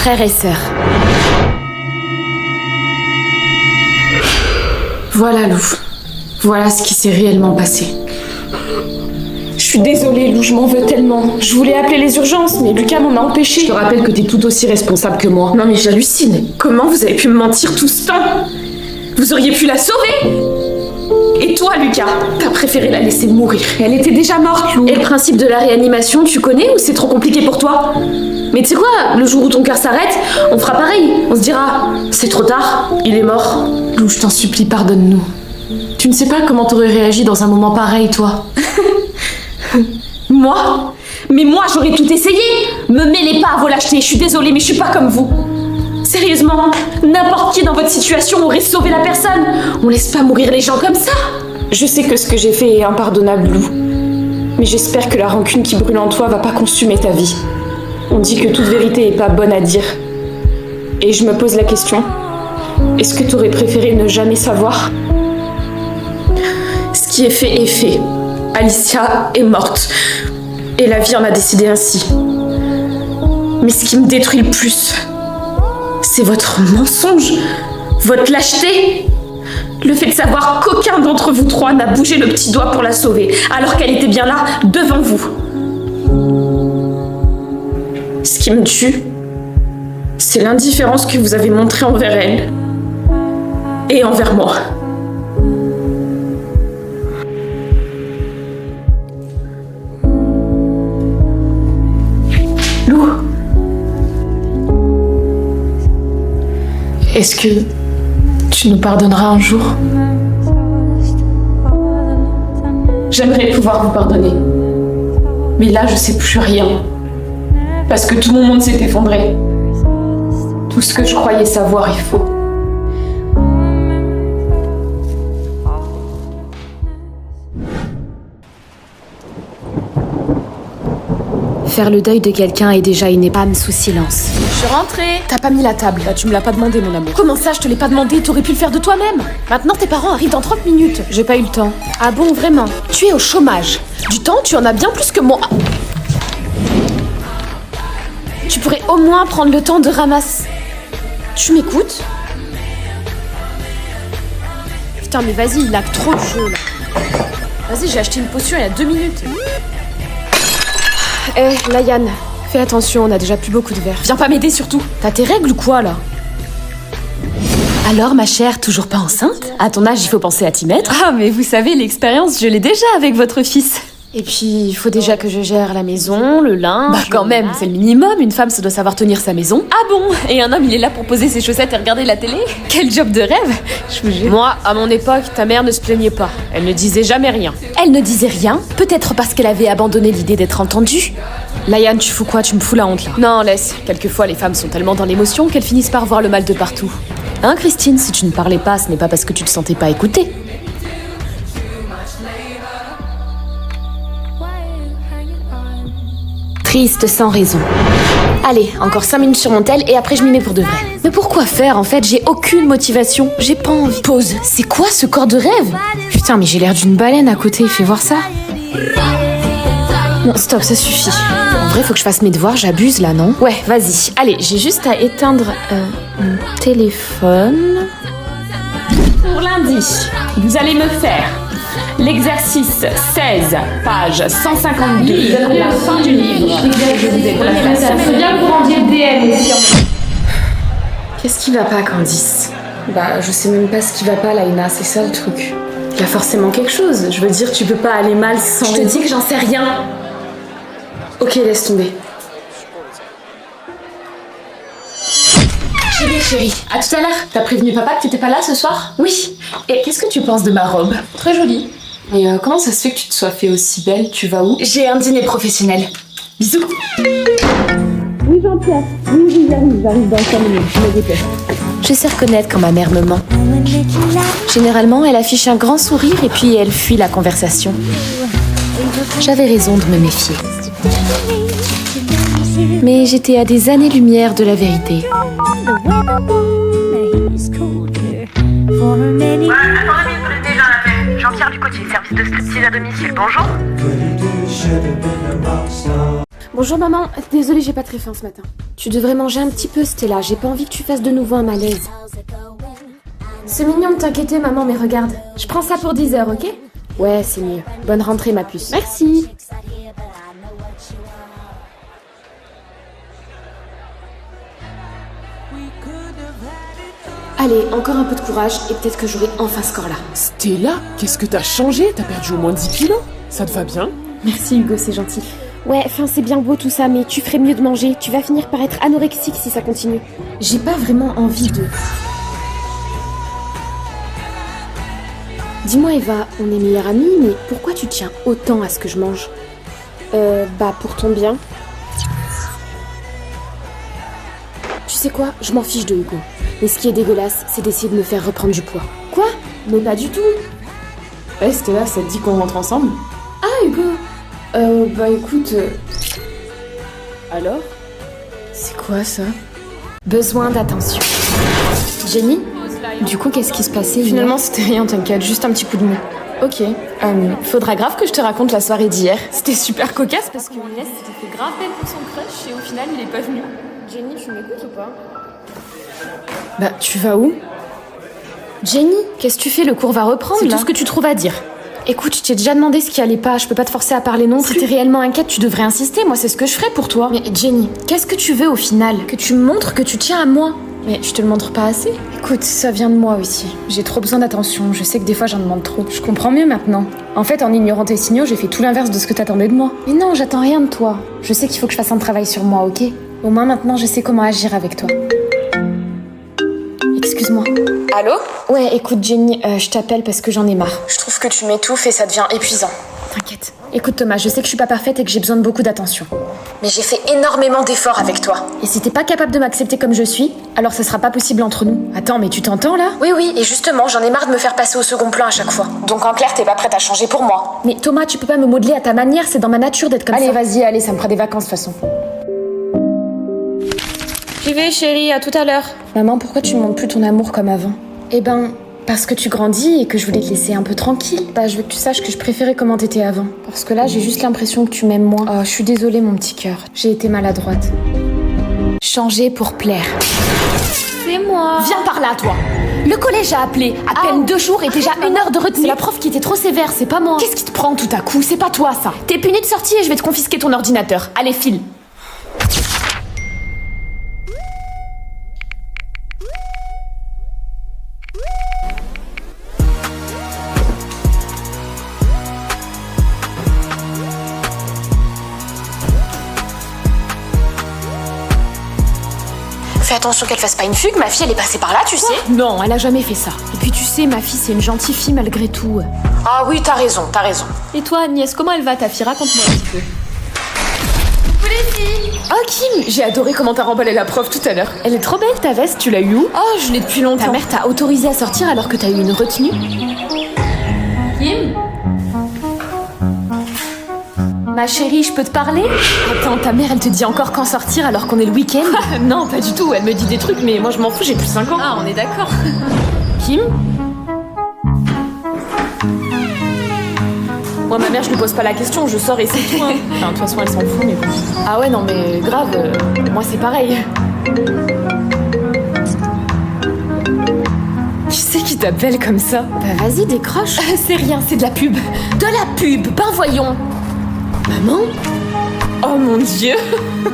frères et sœurs. Voilà, Lou. Voilà ce qui s'est réellement passé. Je suis désolée, Lou, je m'en veux tellement. Je voulais appeler les urgences, mais Lucas m'en a empêché. Je te rappelle que t'es tout aussi responsable que moi. Non mais j'hallucine. Comment vous avez pu me mentir tout ce temps? Vous auriez pu la sauver. Et toi, Lucas, t'as préféré la laisser mourir. Elle était déjà morte, Lou. Et le principe de la réanimation, tu connais ou c'est trop compliqué pour toi? Mais tu sais quoi, le jour où ton cœur s'arrête, on fera pareil. On se dira, c'est trop tard, il est mort. Lou, je t'en supplie, pardonne-nous. Tu ne sais pas comment t'aurais réagi dans un moment pareil, toi. Moi? Mais moi, j'aurais tout essayé. Me mêlez pas à vos lâchetés, je suis désolée, mais je suis pas comme vous. Sérieusement, n'importe qui dans votre situation aurait sauvé la personne. On laisse pas mourir les gens comme ça. Je sais que ce que j'ai fait est impardonnable, Lou. Mais j'espère que la rancune qui brûle en toi va pas consumer ta vie. On dit que toute vérité est pas bonne à dire. Et je me pose la question, est-ce que t'aurais préféré ne jamais savoir? Ce qui est fait. Alicia est morte. Et la vie en a décidé ainsi. Mais ce qui me détruit le plus, c'est votre mensonge, votre lâcheté. Le fait de savoir qu'aucun d'entre vous trois n'a bougé le petit doigt pour la sauver, alors qu'elle était bien là, devant vous. Ce qui me tue, c'est l'indifférence que vous avez montrée envers elle. Et envers moi. Lou, est-ce que tu nous pardonneras un jour? j'aimerais pouvoir vous pardonner. Mais là, je sais plus rien. Parce que tout mon monde s'est effondré. Tout ce que je croyais savoir est faux. Faire le deuil de quelqu'un est déjà une épame sous silence. Je suis rentrée. T'as pas mis la table. Bah, tu me l'as pas demandé, mon amour. Comment ça, je te l'ai pas demandé? T'aurais pu le faire de toi-même. Maintenant, tes parents arrivent dans 30 minutes. J'ai pas eu le temps. Ah bon, vraiment? Tu es au chômage. Du temps, tu en as bien plus que moi. Tu pourrais au moins prendre le temps de ramasser. Tu m'écoutes? Putain, mais vas-y, il a trop de jeu, là. Vas-y, j'ai acheté une potion il y a 2 minutes. Layan, fais attention, on a déjà plus beaucoup de verre. Viens pas m'aider surtout. T'as tes règles ou quoi, là? Alors, ma chère, toujours pas enceinte? À ton âge, il faut penser à t'y mettre. Ah, mais vous savez, l'expérience, je l'ai déjà avec votre fils. Et puis, il faut déjà que je gère la maison, le linge... Bah quand même, c'est le minimum, une femme, ça doit savoir tenir sa maison. Ah bon? Et un homme, il est là pour poser ses chaussettes et regarder la télé? Quel job de rêve, je vous jure. Moi, à mon époque, ta mère ne se plaignait pas. Elle ne disait jamais rien. Elle ne disait rien, peut-être parce qu'elle avait abandonné l'idée d'être entendue. Layan, tu fous quoi? Tu me fous la honte, là. Non, laisse. Quelquefois, les femmes sont tellement dans l'émotion qu'elles finissent par voir le mal de partout. Hein, Christine, si tu ne parlais pas, ce n'est pas parce que tu te sentais pas écoutée. Triste sans raison. Allez, encore 5 minutes sur mon tel et après je m'y mets pour de vrai. Mais pourquoi faire en fait? J'ai aucune motivation. J'ai pas envie. Pause. C'est quoi ce corps de rêve? Putain, mais j'ai l'air d'une baleine à côté. Fais voir ça. Non, stop, ça suffit. En vrai, faut que je fasse mes devoirs. J'abuse là, non? Ouais, vas-y. Allez, j'ai juste à éteindre mon téléphone. Pour lundi, vous allez me faire l'exercice 16, page 152. La fin du livre. Je vous ai donné la semaine. C'est bien que vous rendiez le DM aussi. Qu'est-ce qui va pas, Candice? Bah, je sais même pas ce qui va pas, Laïna. C'est ça le truc. Il y a forcément quelque chose. Je veux dire, tu peux pas aller mal sans... Je te dis que j'en sais rien. Ok, laisse tomber. Chérie, à tout à l'heure. T'as prévenu papa que t'étais pas là ce soir? Oui. Et qu'est-ce que tu penses de ma robe? Très jolie. Mais comment ça se fait que tu te sois fait aussi belle? Tu vas où? J'ai un dîner professionnel. Bisous. Oui, Jean-Pierre. Oui, j'arrive dans 5 minutes. Je me dépêche. Je sais reconnaître quand ma mère me ment. Généralement, elle affiche un grand sourire et puis elle fuit la conversation. J'avais raison de me méfier. Mais j'étais à des années-lumière de la vérité. Attendez, vous êtes déjà à l'appel. Jean-Pierre Ducotier, service de striptease à domicile, bonjour. Bonjour maman, désolée j'ai pas très faim ce matin. Tu devrais manger un petit peu Stella, j'ai pas envie que tu fasses de nouveau un malaise. C'est mignon de t'inquiéter maman, mais regarde, je prends ça pour 10 heures, ok? Ouais, c'est mieux. Bonne rentrée ma puce. Merci. Allez, encore un peu de courage et peut-être que j'aurai enfin ce corps-là. Stella, qu'est-ce que t'as changé? T'as perdu au moins 10 kilos? Ça te va bien? Merci Hugo, c'est gentil. Ouais, enfin c'est bien beau tout ça, mais tu ferais mieux de manger. Tu vas finir par être anorexique si ça continue. J'ai pas vraiment envie de... Dis-moi Eva, on est meilleures amies, mais pourquoi tu tiens autant à ce que je mange? Pour ton bien. Tu sais quoi? Je m'en fiche de Hugo. Mais ce qui est dégueulasse, c'est d'essayer de me faire reprendre du poids. Quoi? Mais pas du tout. Stella, ça te dit qu'on rentre ensemble? Ah Hugo! Écoute... Alors? C'est quoi ça? Besoin d'attention. Jenny? Du coup, qu'est-ce qui se passait? Finalement, c'était rien, t'inquiète, juste un petit coup de mou. Ok. Faudra grave que je te raconte la soirée d'hier. C'était super cocasse parce que Inès s'était fait grave peine pour son crush et au final, il est pas venu. Jenny, tu m'écoutes ou pas? Bah, tu vas où? Jenny? Qu'est-ce que tu fais? Le cours va reprendre, C'est là. tout ce que tu trouves à dire. Écoute, je t'ai déjà demandé ce qui allait pas, je peux pas te forcer à parler non plus. Si t'es réellement inquiète, tu devrais insister, moi c'est ce que je ferais pour toi. Mais Jenny, Qu'est-ce que tu veux au final? Que tu me montres que tu tiens à moi? mais je te le montre pas assez? Écoute, ça vient de moi aussi. J'ai trop besoin d'attention, je sais que des fois j'en demande trop. Je comprends mieux maintenant. En fait, en ignorant tes signaux, j'ai fait tout l'inverse de ce que t'attendais de moi. Mais non, j'attends rien de toi. Je sais qu'il faut que je fasse un travail sur moi, ok? Au moins maintenant, je sais comment agir avec toi. Excuse-moi. Allô? Ouais, écoute Jenny, je t'appelle parce que j'en ai marre. Je trouve que tu m'étouffes et ça devient épuisant. T'inquiète. Écoute Thomas, je sais que je suis pas parfaite et que j'ai besoin de beaucoup d'attention. Mais j'ai fait énormément d'efforts avec toi. Et si t'es pas capable de m'accepter comme je suis, alors ce sera pas possible entre nous. Attends, mais tu t'entends là? Oui, et justement, j'en ai marre de me faire passer au second plan à chaque fois. Donc en clair, t'es pas prête à changer pour moi. Mais Thomas, tu peux pas me modeler à ta manière, c'est dans ma nature d'être comme ça. Allez, ça me fera des vacances de toute façon. J'y vais chérie, à tout à l'heure. Maman, pourquoi tu me montres plus ton amour comme avant? Eh ben, parce que tu grandis et que je voulais te laisser un peu tranquille. Bah, je veux que tu saches que je préférais comment t'étais avant. Parce que là, j'ai juste l'impression que tu m'aimes moins. Oh, je suis désolée, mon petit cœur. J'ai été maladroite. Changer pour plaire. C'est moi. Viens par là, toi. Le collège a appelé. À peine 2 jours et déjà 1 heure de retenue. C'est la prof qui était trop sévère, c'est pas moi. Qu'est-ce qui te prend tout à coup? C'est pas toi, ça. T'es puni de sortie et je vais te confisquer ton ordinateur. Allez, file. Fais attention qu'elle fasse pas une fugue, ma fille elle est passée par là, tu sais. Non, elle a jamais fait ça. Et puis tu sais, ma fille, c'est une gentille fille malgré tout. Ah oui, t'as raison. Et toi, Agnès, comment elle va ta fille? Raconte-moi un petit peu. Oh Kim, j'ai adoré comment t'as remballé la prof tout à l'heure. Elle est trop belle ta veste, tu l'as eu où? Oh, je l'ai depuis longtemps. Ta mère t'a autorisé à sortir alors que t'as eu une retenue? Kim? Ma chérie, je peux te parler? Attends, ta mère, elle te dit encore quand sortir alors qu'on est le week-end? Non, pas du tout, elle me dit des trucs, mais moi je m'en fous, j'ai plus 5 ans. Ah, on est d'accord. Kim? Moi, ma mère, je lui pose pas la question, je sors et c'est tout. Hein. Enfin, de toute façon, elle s'en fout, mais bon. Ah ouais, non, mais grave, moi c'est pareil. Qui c'est qui t'appelle comme ça? Bah vas-y, décroche. C'est rien, c'est de la pub. De la pub, ben voyons. Maman? Oh mon Dieu.